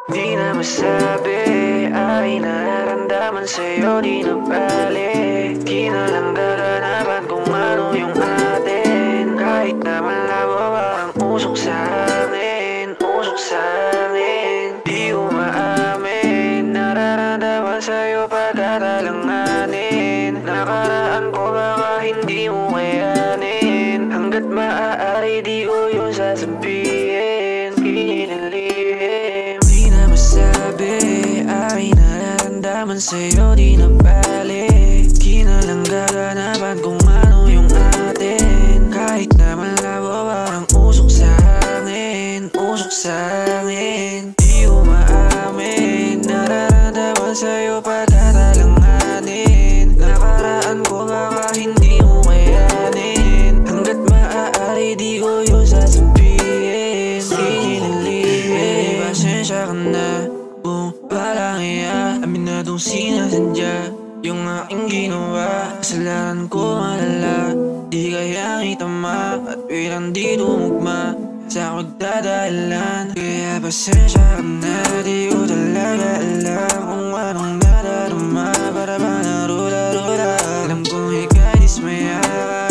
Di na masabi, ay nararamdaman sa'yo di na bale. Di na lang gaganapan kung ano yung atin. Kahit na malabo parang usok sa hangin, usok sa hangin. Di umaamin, nararamdaman sa'yo pagkatalanganin. Nakaraan ko baka hindi mo kayanin. Hanggat maaari di ko yun sasabihin, pinilihim. Di na masabi, ay nararamdaman sa'yo di na bale. Di na lang gaganapan kung ano yung atin. Kahit na malabo parang usok sa hangin, usok sa hangin. Di umaamin, nararamdaman sa'yo pagkatalanganin. Nakaraan ko baka hindi mo kayanin. Hanggat maaari di ko yun sasabihin, pinilihim. Pasensya ka na kung walang iya, aminadong sinasadya yung aking ginawa. Kasalanan ko malala, di kaya itama at bilang di tumugma sa pagdadahilan. Kaya pasensya ka na, di ko talaga alam kung anong nadarama. Para ba narula-rula, alam kong ika'y dismaya.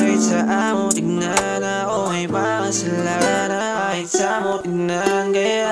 Kahit saan mo tignan, ako ay makasalanan. Kahit saan mo tignan, kaya